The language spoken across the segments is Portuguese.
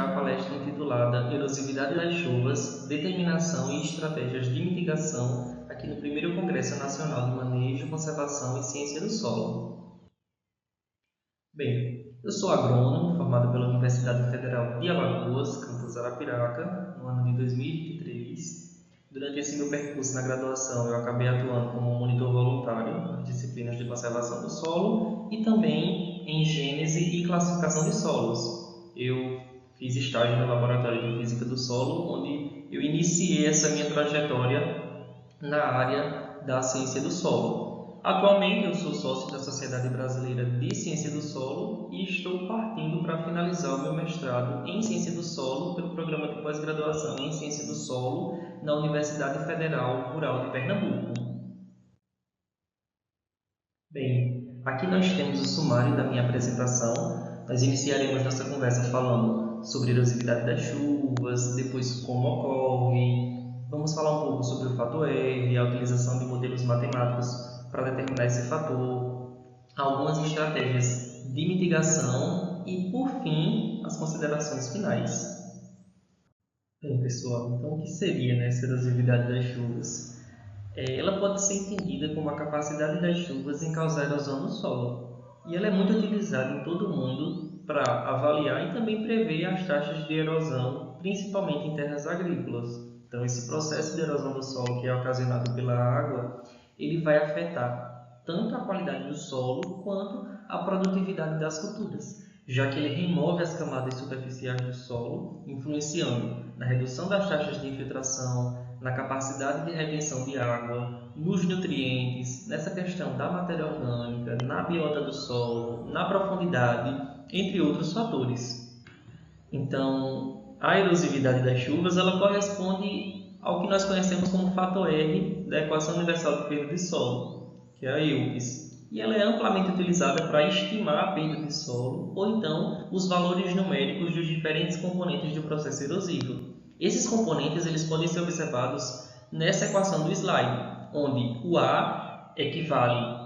ministrar a palestra intitulada Erosividade das Chuvas, Determinação e Estratégias de Mitigação aqui no primeiro Congresso Nacional de Manejo, Conservação e Ciência do Solo. Bem, eu sou agrônomo, formado pela Universidade Federal de Alagoas, campus Arapiraca, no ano de 2023. Durante esse meu percurso na graduação, eu acabei atuando como monitor voluntário nas disciplinas de conservação do solo e também em gênese e classificação de solos. Eu fiz estágio no Laboratório de Física do Solo, onde eu iniciei essa minha trajetória na área da ciência do solo. Atualmente, eu sou sócio da Sociedade Brasileira de Ciência do Solo e estou partindo para finalizar o meu mestrado em Ciência do Solo pelo programa de pós-graduação em Ciência do Solo na Universidade Federal Rural de Pernambuco. Bem, aqui nós temos o sumário da minha apresentação. Nós iniciaremos nossa conversa falando sobre a erosividade das chuvas, depois como ocorre. Vamos falar um pouco sobre o fator R, a utilização de modelos matemáticos para determinar esse fator, algumas estratégias de mitigação e, por fim, as considerações finais. Bem, pessoal, então o que seria essa erosividade das chuvas? Ela pode ser entendida como a capacidade das chuvas em causar erosão no solo. E ela é muito utilizada em todo o mundo para avaliar e também prever as taxas de erosão, principalmente em terras agrícolas. Então, esse processo de erosão do solo que é ocasionado pela água, ele vai afetar tanto a qualidade do solo quanto a produtividade das culturas, já que ele remove as camadas superficiais do solo, influenciando na redução das taxas de infiltração, na capacidade de retenção de água, nos nutrientes, nessa questão da matéria orgânica, na biota do solo, na profundidade, entre outros fatores. Então, a erosividade das chuvas ela corresponde ao que nós conhecemos como fator R da Equação Universal de Perda de Solo, que é a EUPS. E ela é amplamente utilizada para estimar a perda de solo ou então os valores numéricos dos diferentes componentes do processo erosivo. Esses componentes eles podem ser observados nessa equação do slide, onde o A equivale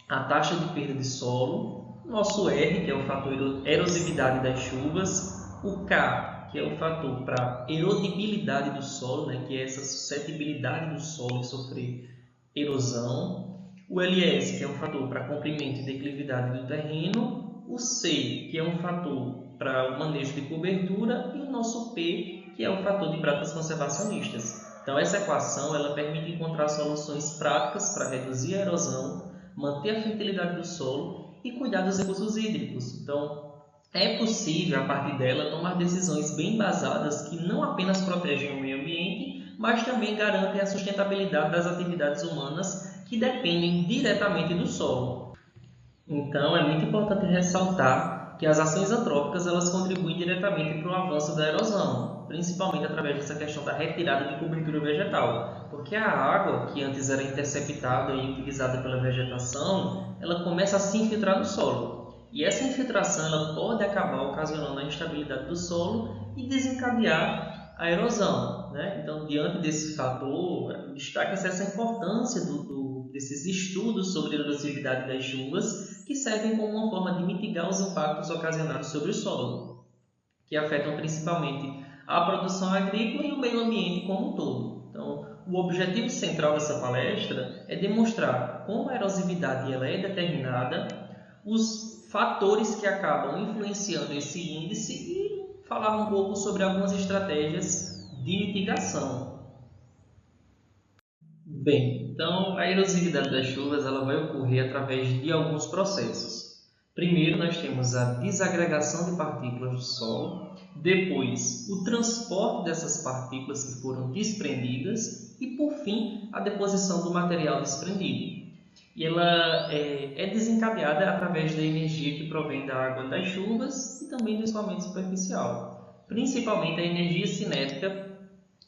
à taxa de perda de solo, nosso R, que é o fator erosividade das chuvas, o K, que é o fator para erodibilidade do solo, que é essa suscetibilidade do solo em sofrer erosão, o LS, que é um fator para comprimento e declividade do terreno, o C, que é um fator para o manejo de cobertura, e o nosso P, que é o fator de pratas conservacionistas. Então, essa equação ela permite encontrar soluções práticas para reduzir a erosão, manter a fertilidade do solo e cuidar dos recursos hídricos. Então, é possível, a partir dela, tomar decisões bem embasadas que não apenas protegem o meio ambiente, mas também garantem a sustentabilidade das atividades humanas que dependem diretamente do solo. Então, é muito importante ressaltar que as ações antrópicas elas contribuem diretamente para o avanço da erosão, principalmente através dessa questão da retirada de cobertura vegetal, porque a água, que antes era interceptada e utilizada pela vegetação, ela começa a se infiltrar no solo. E essa infiltração ela pode acabar ocasionando a instabilidade do solo e desencadear a erosão. Então, diante desse fator, destaca-se essa importância desses estudos sobre a erosividade das chuvas, que servem como uma forma de mitigar os impactos ocasionados sobre o solo, que afetam principalmente a produção agrícola e o meio ambiente como um todo. Então, o objetivo central dessa palestra é demonstrar como a erosividade ela é determinada, os fatores que acabam influenciando esse índice e falar um pouco sobre algumas estratégias de mitigação. Bem, então a erosividade das chuvas ela vai ocorrer através de alguns processos. Primeiro, nós temos a desagregação de partículas do solo, depois o transporte dessas partículas que foram desprendidas e, por fim, a deposição do material desprendido. E ela é desencadeada através da energia que provém da água das chuvas e também do escoamento superficial, principalmente a energia cinética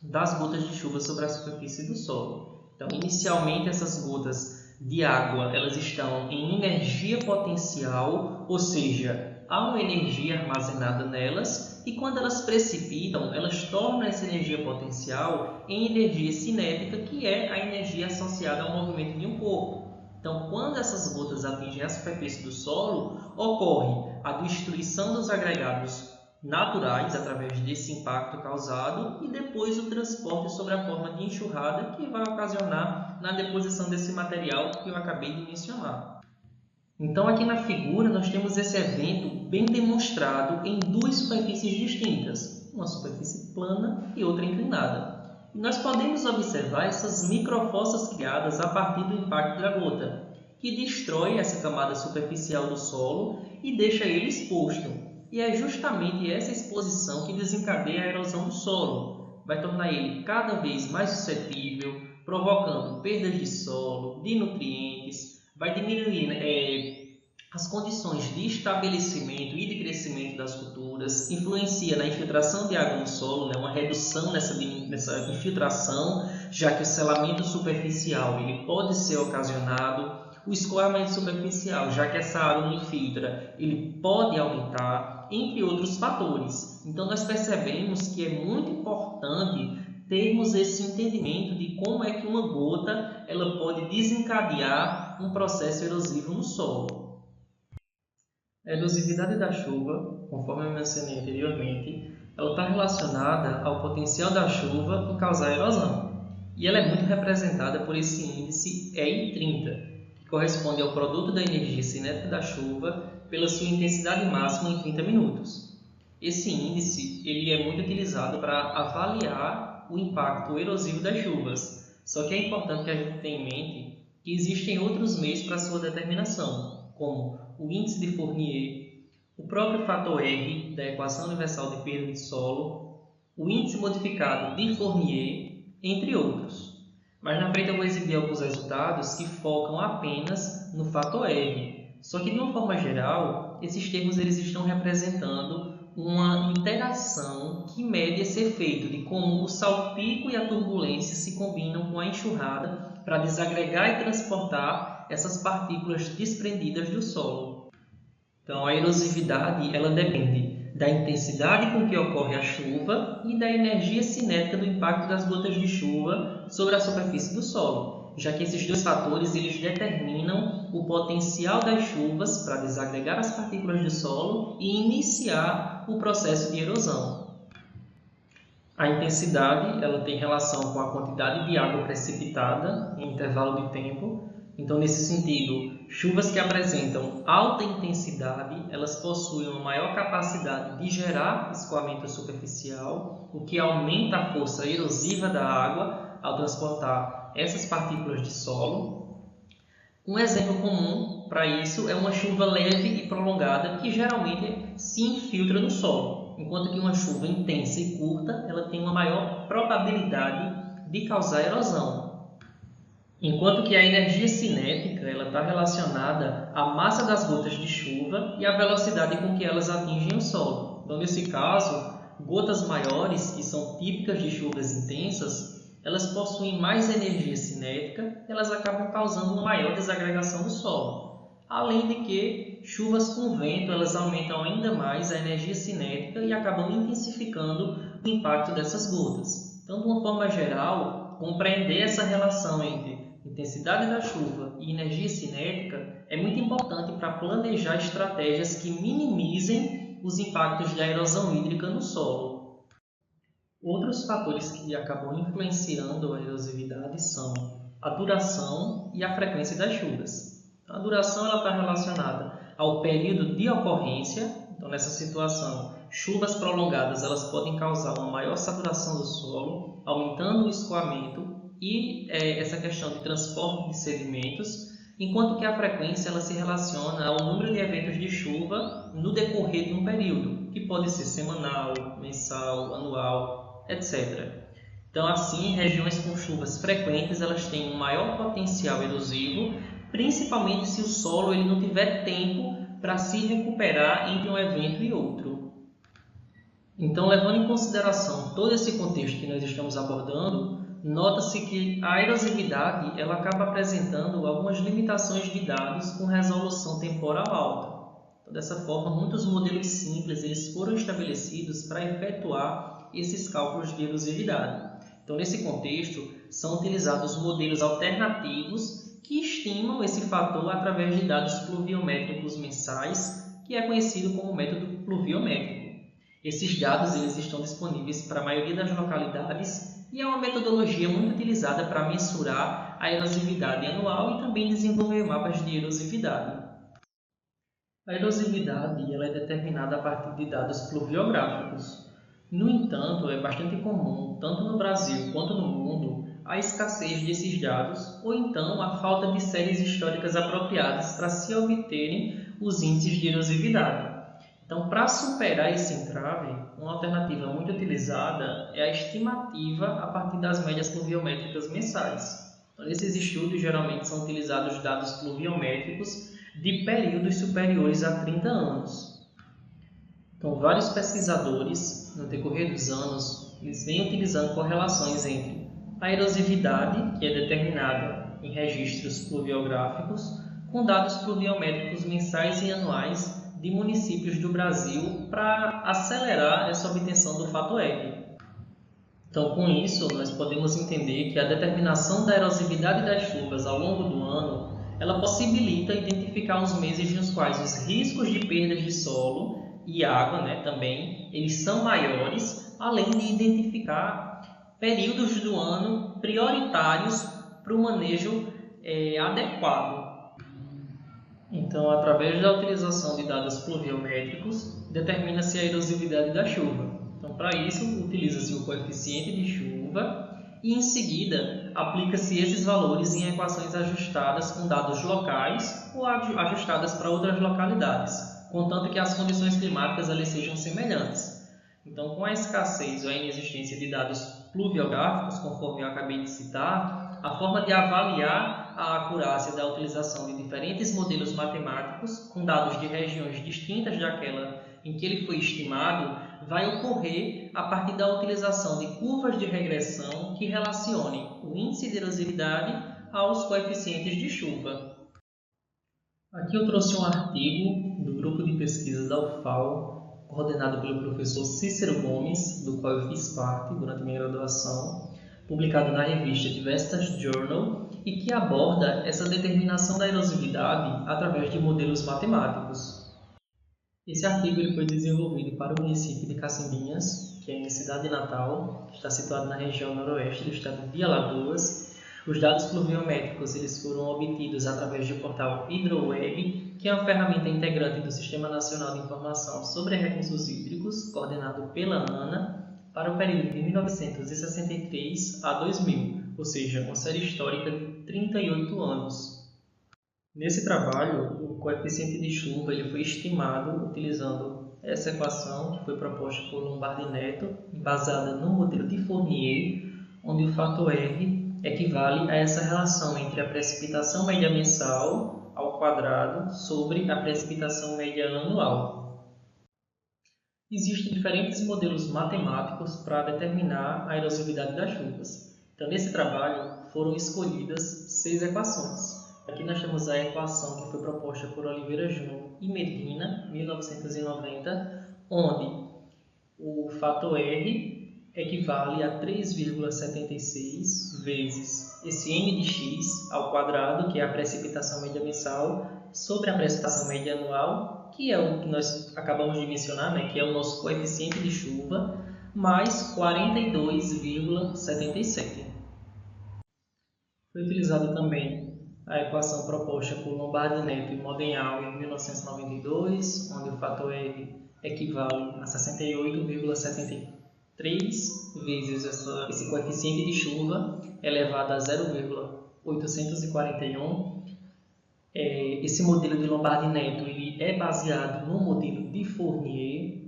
das gotas de chuva sobre a superfície do solo. Então, inicialmente, essas gotas de água elas estão em energia potencial, ou seja, há uma energia armazenada nelas, e quando elas precipitam, elas tornam essa energia potencial em energia cinética, que é a energia associada ao movimento de um corpo. Então, quando essas gotas atingem a superfície do solo, ocorre a destruição dos agregados naturais através desse impacto causado e depois o transporte sobre a forma de enxurrada que vai ocasionar na deposição desse material que eu acabei de mencionar. Então, aqui na figura, nós temos esse evento bem demonstrado em duas superfícies distintas, uma superfície plana e outra inclinada. E nós podemos observar essas microfossas criadas a partir do impacto da gota, que destrói essa camada superficial do solo e deixa ele exposto. E é justamente essa exposição que desencadeia a erosão do solo, vai tornar ele cada vez mais suscetível, provocando perdas de solo, de nutrientes, vai diminuir as condições de estabelecimento e de crescimento das culturas, influencia na infiltração de água no solo, uma redução nessa infiltração, já que o selamento superficial ele pode ser ocasionado, o escoamento superficial, já que essa água não infiltra, ele pode aumentar, entre outros fatores. Então, nós percebemos que é muito importante termos esse entendimento de como é que uma gota ela pode desencadear um processo erosivo no solo. A erosividade da chuva, conforme eu mencionei anteriormente, ela está relacionada ao potencial da chuva em causar erosão. E ela é muito representada por esse índice EI30, que corresponde ao produto da energia cinética da chuva pela sua intensidade máxima em 30 minutos. Esse índice ele é muito utilizado para avaliar o impacto erosivo das chuvas. Só que é importante que a gente tenha em mente que existem outros meios para sua determinação, como o índice de Fournier, o próprio fator R da equação universal de perda de solo, o índice modificado de Fournier, entre outros. Mas na frente eu vou exibir alguns resultados que focam apenas no fator R. Só que de uma forma geral, esses termos eles estão representando uma interação que mede esse efeito de como o salpico e a turbulência se combinam com a enxurrada para desagregar e transportar essas partículas desprendidas do solo. Então, a erosividade ela depende da intensidade com que ocorre a chuva e da energia cinética do impacto das gotas de chuva sobre a superfície do solo, já que esses dois fatores eles determinam o potencial das chuvas para desagregar as partículas do solo e iniciar o processo de erosão. A intensidade ela tem relação com a quantidade de água precipitada em intervalo de tempo. Então, nesse sentido, chuvas que apresentam alta intensidade, elas possuem uma maior capacidade de gerar escoamento superficial, o que aumenta a força erosiva da água ao transportar essas partículas de solo. Um exemplo comum para isso é uma chuva leve e prolongada que geralmente se infiltra no solo, enquanto que uma chuva intensa e curta ela tem uma maior probabilidade de causar erosão. Enquanto que a energia cinética está relacionada à massa das gotas de chuva e à velocidade com que elas atingem o solo. Então, nesse caso, gotas maiores, que são típicas de chuvas intensas, elas possuem mais energia cinética e elas acabam causando uma maior desagregação do solo. Além de que chuvas com vento elas aumentam ainda mais a energia cinética e acabam intensificando o impacto dessas gotas. Então, de uma forma geral, compreender essa relação entre intensidade da chuva e energia cinética é muito importante para planejar estratégias que minimizem os impactos da erosão hídrica no solo. Outros fatores que acabam influenciando a erosividade são a duração e a frequência das chuvas. A duração está relacionada ao período de ocorrência. Então, nessa situação, chuvas prolongadas elas podem causar uma maior saturação do solo, aumentando o escoamento e essa questão de transporte de sedimentos, enquanto que a frequência ela se relaciona ao número de eventos de chuva no decorrer de um período, que pode ser semanal, mensal, anual, etc. Então, assim, regiões com chuvas frequentes elas têm um maior potencial erosivo, principalmente se o solo ele não tiver tempo para se recuperar entre um evento e outro. Então, levando em consideração todo esse contexto que nós estamos abordando, nota-se que a erosividade ela acaba apresentando algumas limitações de dados com resolução temporal alta. Então, dessa forma, muitos modelos simples eles foram estabelecidos para efetuar esses cálculos de erosividade. Então, nesse contexto, são utilizados modelos alternativos que estimam esse fator através de dados pluviométricos mensais, que é conhecido como método pluviométrico. Esses dados eles estão disponíveis para a maioria das localidades e é uma metodologia muito utilizada para mensurar a erosividade anual e também desenvolver mapas de erosividade. A erosividade ela é determinada a partir de dados pluviográficos. No entanto, é bastante comum, tanto no Brasil quanto no mundo, a escassez desses dados ou então a falta de séries históricas apropriadas para se obterem os índices de erosividade. Então, para superar esse entrave, uma alternativa muito utilizada é a estimativa a partir das médias pluviométricas mensais. Então, nesses estudos, geralmente são utilizados dados pluviométricos de períodos superiores a 30 anos. Então, vários pesquisadores, no decorrer dos anos, eles vêm utilizando correlações entre a erosividade, que é determinada em registros pluviográficos, com dados pluviométricos mensais e anuais de municípios do Brasil para acelerar essa obtenção do fato R. Então, com isso, nós podemos entender que a determinação da erosividade das chuvas ao longo do ano ela possibilita identificar os meses nos quais os riscos de perdas de solo e água também eles são maiores, além de identificar períodos do ano prioritários para o manejo adequado. Então, através da utilização de dados pluviométricos, determina-se a erosividade da chuva. Então, para isso, utiliza-se o coeficiente de chuva e, em seguida, aplica-se esses valores em equações ajustadas com dados locais ou ajustadas para outras localidades, contanto que as condições climáticas elas sejam semelhantes. Então, com a escassez ou a inexistência de dados pluviográficos, conforme eu acabei de citar, a forma de avaliar a acurácia da utilização de diferentes modelos matemáticos com dados de regiões distintas daquela em que ele foi estimado vai ocorrer a partir da utilização de curvas de regressão que relacionem o índice de erosividade aos coeficientes de chuva. Aqui eu trouxe um artigo do grupo de pesquisa da UFAL, coordenado pelo professor Cícero Gomes, do qual eu fiz parte durante minha graduação, publicado na revista Vestas Journal e que aborda essa determinação da erosividade através de modelos matemáticos. Esse artigo ele foi desenvolvido para o município de Cacimbinhas, que é a minha cidade natal, que está situado na região noroeste do estado de Alagoas. Os dados pluviométricos eles foram obtidos através do portal HidroWeb, que é uma ferramenta integrante do Sistema Nacional de Informação sobre Recursos Hídricos, coordenado pela ANA, para o período de 1963 a 2000, ou seja, uma série histórica de 38 anos. Nesse trabalho, o coeficiente de chuva ele foi estimado utilizando essa equação que foi proposta por Lombardi e Neto, baseada no modelo de Fournier, onde o fator R equivale a essa relação entre a precipitação média mensal ao quadrado sobre a precipitação média anual. Existem diferentes modelos matemáticos para determinar a erosividade das chuvas. Então, nesse trabalho, foram escolhidas 6 equações. Aqui nós temos a equação que foi proposta por Oliveira Júnior e Medina, 1990, onde o fator R equivale a 3,76 vezes esse m de x ao quadrado, que é a precipitação média mensal, sobre a precipitação média anual, que é o que nós acabamos de mencionar, que é o nosso coeficiente de chuva, mais 42,77. Foi utilizado também a equação proposta por Lombardi, Neto e Modenhau em 1992, onde o fator R equivale a 68,73 vezes esse coeficiente de chuva elevado a 0,841. Esse modelo de Lombardi e Neto ele é baseado no modelo de Fournier.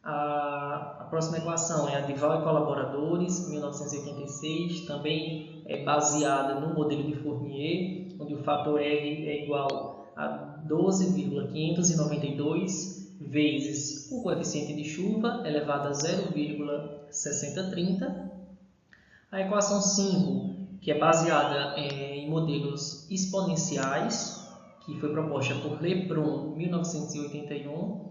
A próxima equação é a de Val e colaboradores, 1986, também é baseada no modelo de Fournier, onde o fator R é igual a 12,592 vezes o coeficiente de chuva elevado a 0,6030. A equação 5, que é baseada em modelos exponenciais, que foi proposta por Lebrun, 1981,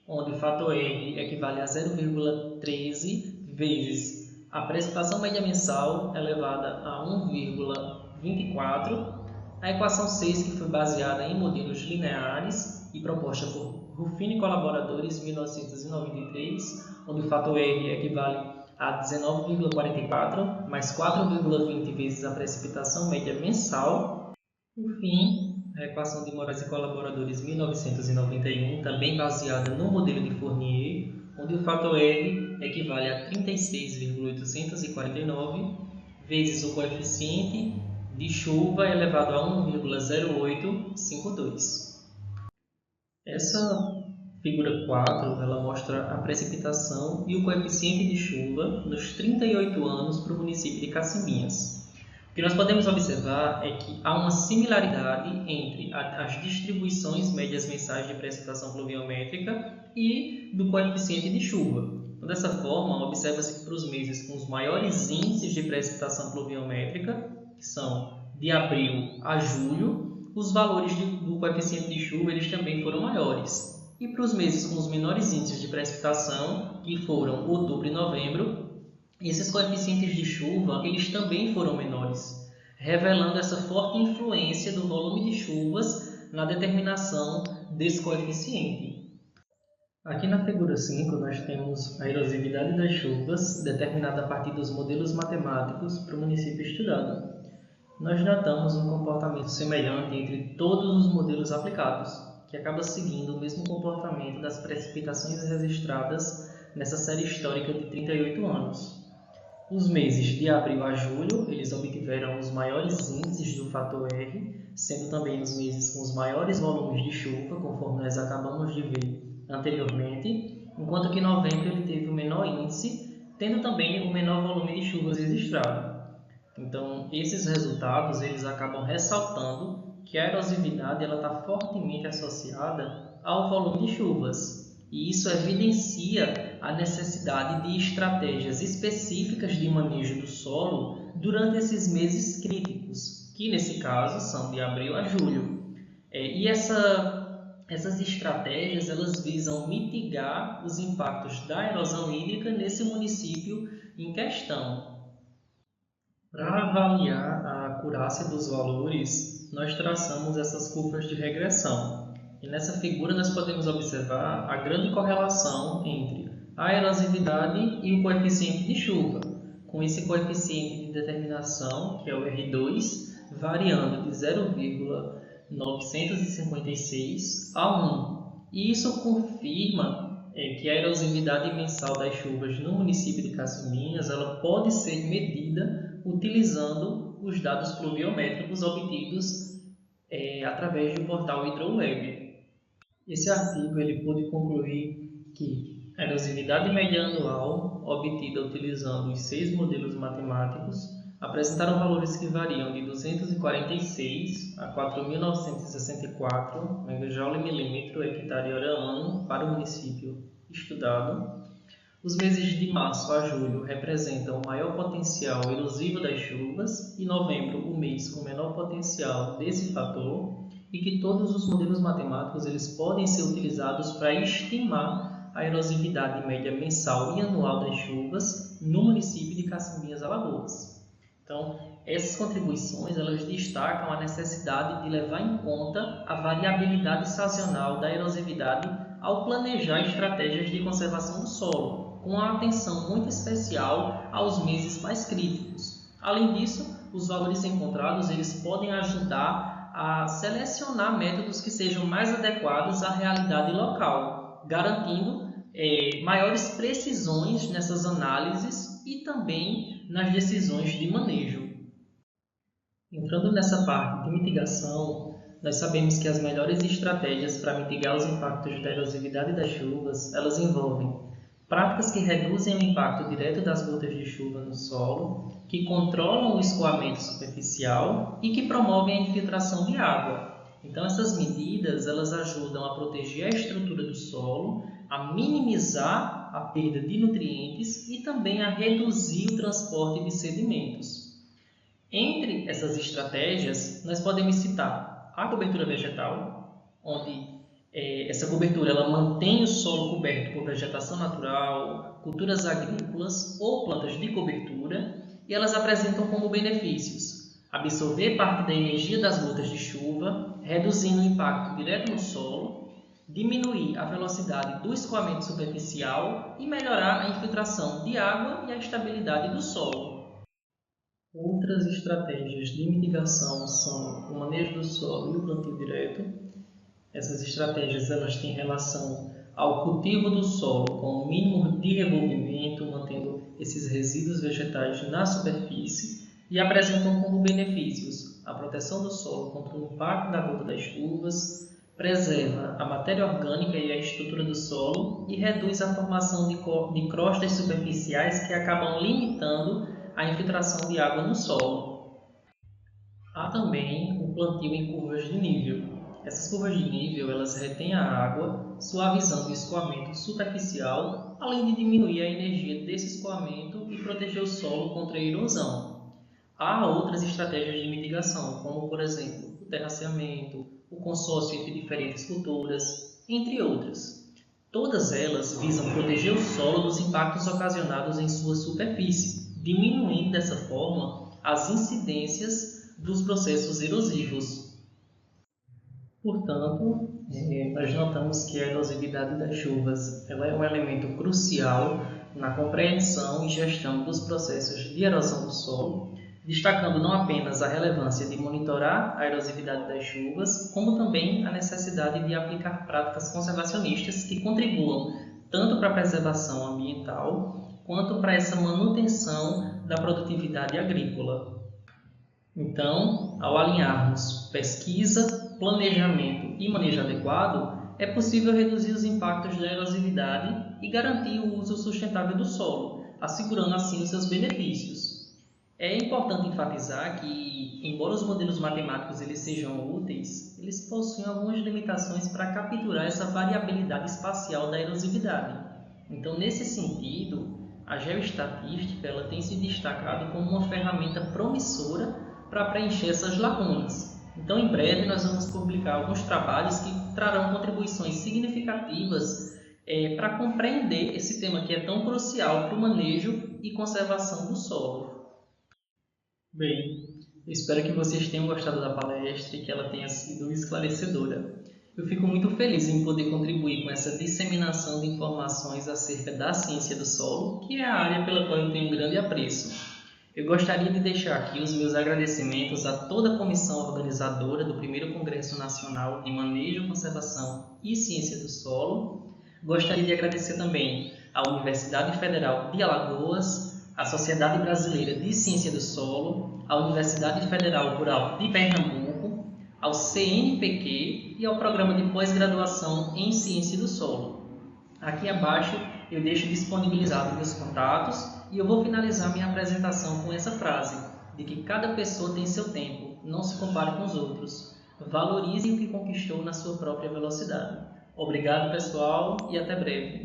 onde o fator R equivale a 0,13 vezes a precipitação média mensal elevada a 1,24. A equação 6, que foi baseada em modelos lineares, e proposta por Ruffino e colaboradores em 1993, onde o fator R equivale a 19,44 mais 4,20 vezes a precipitação média mensal. Por fim, a equação de Moraes e colaboradores 1991, também baseada no modelo de Fourier, onde o fator R equivale a 36,849 vezes o coeficiente de chuva elevado a 1,0852. Essa figura 4 ela mostra a precipitação e o coeficiente de chuva nos 38 anos para o município de Cacimbinhas. O que nós podemos observar é que há uma similaridade entre as distribuições médias mensais de precipitação pluviométrica e do coeficiente de chuva. Então, dessa forma, observa-se que para os meses com os maiores índices de precipitação pluviométrica, que são de abril a julho, os valores do coeficiente de chuva eles também foram maiores. E para os meses com os menores índices de precipitação, que foram outubro e novembro, esses coeficientes de chuva eles também foram menores, revelando essa forte influência do volume de chuvas na determinação desse coeficiente. Aqui na figura 5 nós temos a erosividade das chuvas, determinada a partir dos modelos matemáticos para o município estudado. Nós notamos um comportamento semelhante entre todos os modelos aplicados, que acaba seguindo o mesmo comportamento das precipitações registradas nessa série histórica de 38 anos. Os meses de abril a julho, eles obtiveram os maiores índices do fator R, sendo também os meses com os maiores volumes de chuva, conforme nós acabamos de ver anteriormente, enquanto que novembro ele teve o menor índice, tendo também o menor volume de chuvas registrado. Então, esses resultados eles acabam ressaltando que a erosividade está fortemente associada ao volume de chuvas. E isso evidencia a necessidade de estratégias específicas de manejo do solo durante esses meses críticos, que nesse caso são de abril a julho. Essas estratégias elas visam mitigar os impactos da erosão hídrica nesse município em questão. Para avaliar a acurácia dos valores, nós traçamos essas curvas de regressão. E nessa figura nós podemos observar a grande correlação entre a erosividade e o coeficiente de chuva, com esse coeficiente de determinação, que é o R2, variando de 0,956 a 1. E isso confirma que a erosividade mensal das chuvas no município de Cacimbinhas ela pode ser medida utilizando os dados pluviométricos obtidos através do portal HidroWeb. Esse artigo ele pôde concluir que a erosividade média anual, obtida utilizando os 6 modelos matemáticos, apresentaram valores que variam de 246 a 4.964 MJ/milímetro hectare hora ano para o município estudado. Os meses de março a julho representam o maior potencial erosivo das chuvas e novembro o mês com menor potencial desse fator, e que todos os modelos matemáticos eles podem ser utilizados para estimar a erosividade média mensal e anual das chuvas no município de Cacimbinhas, Alagoas. Então, essas contribuições elas destacam a necessidade de levar em conta a variabilidade sazonal da erosividade ao planejar estratégias de conservação do solo, com uma atenção muito especial aos meses mais críticos. Além disso, os valores encontrados eles podem ajudar a selecionar métodos que sejam mais adequados à realidade local, garantindo maiores precisões nessas análises e também nas decisões de manejo. Entrando nessa parte de mitigação, nós sabemos que as melhores estratégias para mitigar os impactos da erosividade das chuvas, elas envolvem práticas que reduzem o impacto direto das gotas de chuva no solo, que controlam o escoamento superficial e que promovem a infiltração de água. Então, essas medidas elas ajudam a proteger a estrutura do solo, a minimizar a perda de nutrientes e também a reduzir o transporte de sedimentos. Entre essas estratégias, nós podemos citar a cobertura vegetal, onde essa cobertura ela mantém o solo coberto por vegetação natural, culturas agrícolas ou plantas de cobertura, e elas apresentam como benefícios absorver parte da energia das gotas de chuva, reduzindo o impacto direto no solo, diminuir a velocidade do escoamento superficial e melhorar a infiltração de água e a estabilidade do solo. Outras estratégias de mitigação são o manejo do solo e o plantio direto. Essas estratégias elas têm relação ao cultivo do solo com o mínimo de revolvimento, mantendo esses resíduos vegetais na superfície, e apresentam como benefícios a proteção do solo contra o impacto da gota das chuvas, preserva a matéria orgânica e a estrutura do solo e reduz a formação de crostas superficiais que acabam limitando a infiltração de água no solo. Há também o plantio em curvas de nível. Essas curvas de nível elas retêm a água, suavizando o escoamento superficial, além de diminuir a energia desse escoamento e proteger o solo contra a erosão. Há outras estratégias de mitigação, como por exemplo o terraceamento, o consórcio entre diferentes culturas, entre outras. Todas elas visam proteger o solo dos impactos ocasionados em sua superfície, diminuindo dessa forma as incidências dos processos erosivos. Portanto, nós notamos que a erosividade das chuvas ela é um elemento crucial na compreensão e gestão dos processos de erosão do solo, destacando não apenas a relevância de monitorar a erosividade das chuvas, como também a necessidade de aplicar práticas conservacionistas que contribuam tanto para a preservação ambiental quanto para essa manutenção da produtividade agrícola. Então, ao alinharmos pesquisa, planejamento e manejo adequado, é possível reduzir os impactos da erosividade e garantir o uso sustentável do solo, assegurando assim os seus benefícios. É importante enfatizar que, embora os modelos matemáticos eles sejam úteis, eles possuem algumas limitações para capturar essa variabilidade espacial da erosividade. Então, nesse sentido, a geoestatística ela tem se destacado como uma ferramenta promissora para preencher essas lacunas. Então, em breve, nós vamos publicar alguns trabalhos que trarão contribuições significativas para compreender esse tema que é tão crucial para o manejo e conservação do solo. Bem, eu espero que vocês tenham gostado da palestra e que ela tenha sido esclarecedora. Eu fico muito feliz em poder contribuir com essa disseminação de informações acerca da ciência do solo, que é a área pela qual eu tenho um grande apreço. Eu gostaria de deixar aqui os meus agradecimentos a toda a comissão organizadora do primeiro Congresso Nacional de Manejo, Conservação e Ciência do Solo. Gostaria de agradecer também à Universidade Federal de Alagoas, à Sociedade Brasileira de Ciência do Solo, à Universidade Federal Rural de Pernambuco, ao CNPq e ao Programa de Pós-Graduação em Ciência do Solo. Aqui abaixo eu deixo disponibilizados meus contatos e eu vou finalizar minha apresentação com essa frase, de que cada pessoa tem seu tempo, não se compare com os outros. Valorize o que conquistou na sua própria velocidade. Obrigado, pessoal, e até breve.